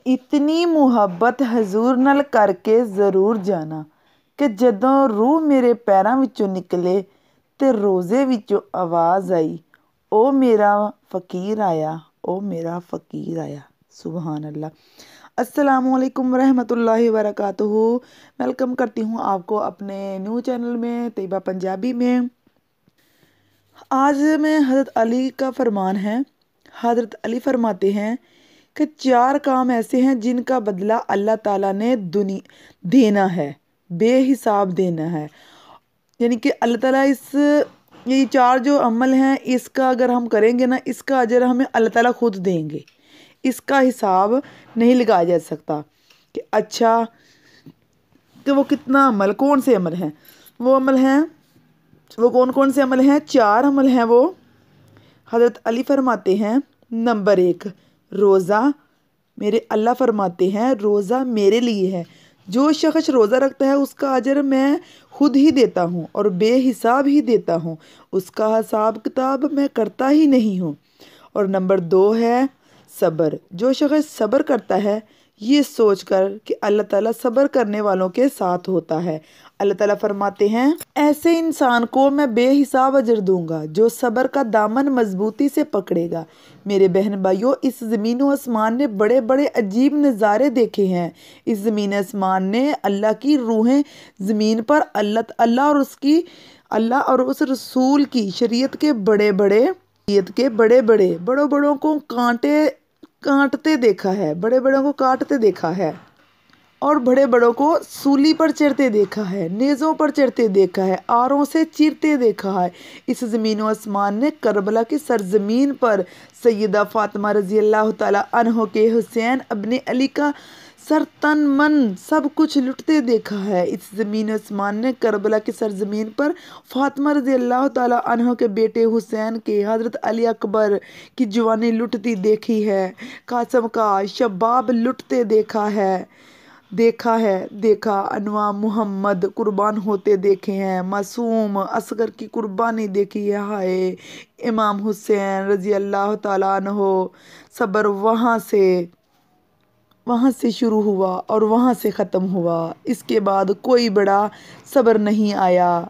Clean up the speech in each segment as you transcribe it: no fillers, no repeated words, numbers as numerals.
इतनी मुहब्बत हजूर नाल करके ज़रूर जाना कि जदों रूह मेरे पैरां विचों निकले ते रोज़े विचों आवाज़ आई, ओ मेरा फ़कीर आया, ओ मेरा फ़कीर आया। सुबहान अल्लाह। अस्सलामुअलैकुम रहमतुल्लाहि वबरकातुहू। वेलकम करती हूँ आपको अपने न्यू चैनल में तैयबा पंजाबी में। आज में हज़रत अली का फरमान है। हज़रत अली फरमाते हैं कि 4 काम ऐसे हैं जिनका बदला अल्लाह ताला ने देना है, बेहिसाब देना है। यानी कि अल्लाह ताला ये 4 जो अमल हैं, इसका अगर हम करेंगे ना, इसका अजर हमें अल्लाह ताला खुद देंगे। इसका हिसाब नहीं लगाया जा सकता कि अच्छा कि वो कितना अमल, कौन से अमल हैं। वो अमल हैं, वो कौन कौन से अमल हैं? 4 अमल हैं वो। हज़रत अली फरमाते हैं, नंबर 1 रोज़ा। मेरे अल्लाह फरमाते हैं रोज़ा मेरे लिए है। जो शख्स रोज़ा रखता है उसका अजर मैं खुद ही देता हूँ और बेहिसाब ही देता हूँ, उसका हिसाब किताब मैं करता ही नहीं हूँ। और नंबर 2 है सब्र। जो शख्स सब्र करता है ये सोचकर कि अल्लाह ताला सब्र करने वालों के साथ होता है। अल्लाह ताला फरमाते हैं, ऐसे इंसान को मैं बेहिसाब अजर दूंगा जो सब्र का दामन मजबूती से पकड़ेगा। मेरे बहन भाइयों, इस ज़मीन व आसमान ने बड़े बड़े अजीब नज़ारे देखे हैं। इस ज़मीन आसमान ने अल्लाह की रूहें ज़मीन पर अल्लाह और उस रसूल की शरीयत के बड़े बड़े बड़ों बड़ों को काटते देखा है, बड़े बड़ों को काटते देखा है और बड़े बड़ों को सूली पर चढ़ते देखा है, नेज़ों पर चढ़ते देखा है, आरों से चीरते देखा है। इस ज़मीन व आसमान ने करबला की सरजमीन पर सैयदा फ़ातिमा रज़ी अल्लाह तआला अन्हो के हुसैन अब्ने अली का सर तन मन सब कुछ लुटते देखा है। इस ज़मीन आसमान ने करबला की सरजमीन पर फ़ातिमा रज़ी अल्लाह तआला अन्हा के बेटे हुसैन के हज़रत अली अकबर की जवानी लुटती देखी है। कासम का शबाब लुटते देखा अनवा मुहम्मद कुर्बान होते देखे हैं। मासूम असगर की कुर्बानी देखी है। हाय इमाम हुसैन रज़ी अल्लाह तआला अन्हो। सब्र वहाँ से शुरू हुआ और वहाँ से ख़त्म हुआ। इसके बाद कोई बड़ा सब्र नहीं आया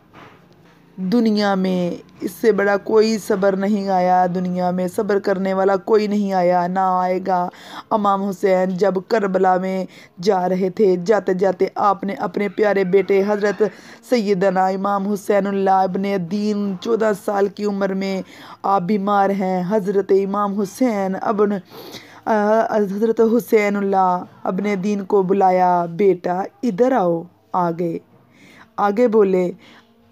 दुनिया में, इससे बड़ा कोई सब्र नहीं आया दुनिया में। सब्र करने वाला कोई नहीं आया, ना आएगा। इमाम हुसैन जब करबला में जा रहे थे, जाते जाते आपने अपने प्यारे बेटे हज़रत सैयदना इमाम हुसैनुल्लाह इब्ने दीन 14 साल की उम्र में आप बीमार हैं। हज़रत इमाम हुसैन हज़रत हुसैनुल्लाह अपने दीन को बुलाया, बेटा इधर आओ। आगे बोले,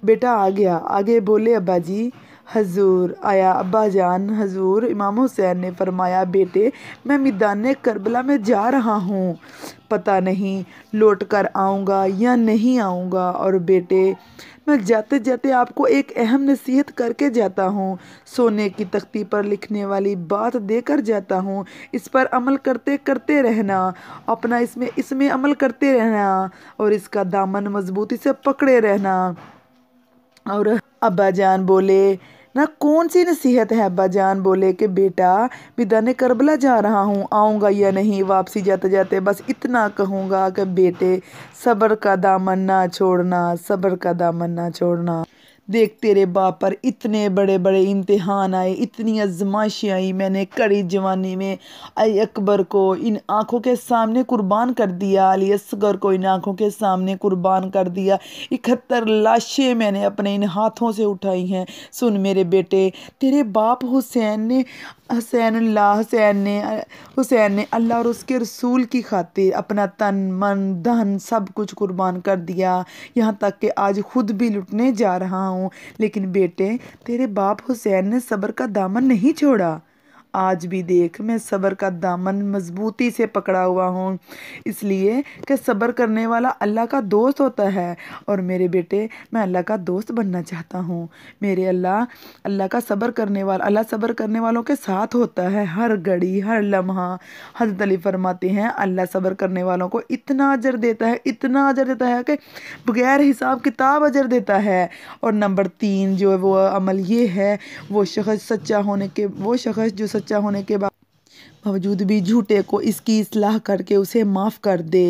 बेटा आ गया। आगे बोले, अब्बा जी। हजूर आया, अब्बा जान हजूर। इमाम हुसैन ने फरमाया, बेटे मैं मैदान करबला में जा रहा हूँ, पता नहीं लौट कर आऊँगा या नहीं आऊँगा। और बेटे मैं जाते जाते आपको एक अहम नसीहत करके जाता हूँ। सोने की तख्ती पर लिखने वाली बात देकर जाता हूँ, इस पर अमल करते करते रहना, अपना इसमें अमल करते रहना और इसका दामन मजबूती से पकड़े रहना। और अब्बा जान बोले, ना कौन सी नसीहत है? अब्बा जान बोले कि बेटा मैदान करबला जा रहा हूँ, आऊँगा या नहीं, वापसी जाते जाते बस इतना कहूँगा कि बेटे सब्र का दामन ना छोड़ना, सब्र का दामन ना छोड़ना। देख तेरे बाप पर इतने बड़े बड़े इम्तिहान आए, इतनी आजमाइशें आई, मैंने कड़ी जवानी में अली अकबर को इन आँखों के सामने कुर्बान कर दिया, अली असगर को इन आँखों के सामने कुर्बान कर दिया। 71 लाशें मैंने अपने इन हाथों से उठाई हैं। सुन मेरे बेटे, तेरे बाप हुसैन ने अल्लाह और उसके रसूल की खातिर अपना तन मन धन सब कुछ कुर्बान कर दिया, यहाँ तक कि आज खुद भी लुटने जा रहा हूँ। लेकिन बेटे तेरे बाप हुसैन ने सब्र का दामन नहीं छोड़ा। आज भी देख मैं सब्र का दामन मजबूती से पकड़ा हुआ हूँ, इसलिए कि सब्र करने वाला अल्लाह का दोस्त होता है। और मेरे बेटे मैं अल्लाह का दोस्त बनना चाहता हूँ। मेरे अल्लाह सब्र करने वालों के साथ होता है, हर घड़ी हर लम्हा। हज़रत अली फरमाते हैं, अल्लाह सब्र करने वालों को इतना अजर देता है कि बगैर हिसाब किताब अजर देता है। और नंबर 3 जो है वो अमल ये है, वो शख्स जो सच्चा होने के बाद باوجود بھی جھوٹے کو اس کی اصلاح کر کے اسے معاف کر دے،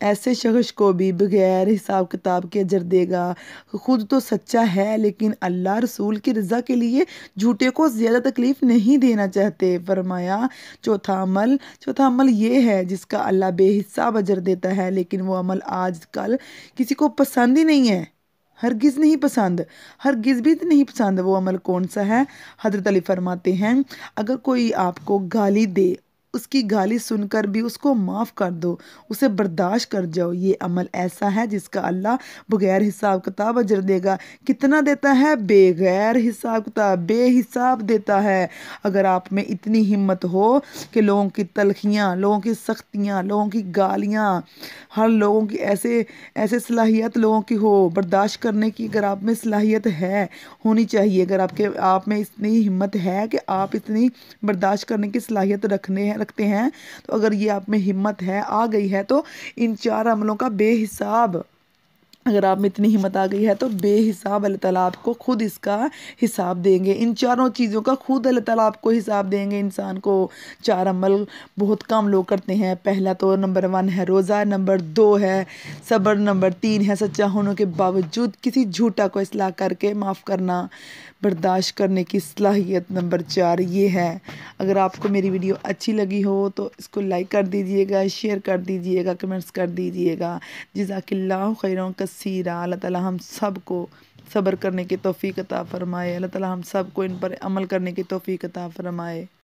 ایسے شخص کو بھی بغیر حساب کتاب کے اجر دے گا۔ خود تو سچا ہے لیکن اللہ رسول کی رضا کے لیے جھوٹے کو زیادہ تکلیف نہیں دینا چاہتے۔ فرمایا چوتھا عمل یہ ہے جس کا اللہ بے حساب اجر دیتا ہے، لیکن وہ عمل آج کل کسی کو پسند ہی نہیں ہے، ہرگز بھی نہیں پسند۔ وہ عمل کون سا ہے؟ حضرت علی فرماتے ہیں اگر کوئی آپ کو گالی دے، اس کی گالی سن کر بھی اس کو معاف کر دو، اسے برداشت کر جاؤ، یہ عمل ایسا ہے جس کا اللہ بغیر حساب کتاب اجر دے گا۔ کتنا دیتا ہے؟ بغیر حساب کتاب، بے حساب دیتا ہے۔ اگر آپ میں اتنی ہمت ہو کہ لوگوں کی تلخیاں، لوگوں کی سختیاں، لوگوں کی گالیاں، ہر لوگوں کی ایسے صلاحیت لوگوں کی ہو برداشت کرنے کی، اگر آپ میں صلاحیت ہے، ہونی چاہیے، اگر آپ میں اتنی ہمت ہے کہ آپ اتنی برداشت کرنے کی صلاحیت رکھتے ہیں، تو اگر یہ آپ میں ہمت ہے، آ گئی ہے، تو ان 4 عملوں کا بے حساب، اگر آپ میں اتنی ہمت آ گئی ہے تو بے حساب اللہ تعالیٰ آپ کو خود اس کا حساب دیں گے۔ ان 4 چیزوں کا خود اللہ تعالیٰ آپ کو حساب دیں گے۔ انسان کو 4 عمل بہت کم لوگ کرتے ہیں۔ پہلا تو نمبر 1 ہے روزہ، نمبر 2 ہے صبر، نمبر 3 ہے سچا ہونے کے باوجود کسی جھوٹا کو اصلاح کر کے معاف کرنا، برداشت کرنے کی صلاحیت، نمبر 4 یہ ہے۔ اگر آپ کو میری ویڈیو اچھی لگی ہو تو اس کو لائک کر دیجئے گا، شیئر کر دیجئے گا، کمنٹس کر دیجئے گا۔ جزاک اللہ خیروں کثیرا۔ اللہ تعالیٰ ہم سب کو صبر کرنے کی توفیق عطا فرمائے، اللہ تعالیٰ ہم سب کو ان پر عمل کرنے کی توفیق عطا فرمائے۔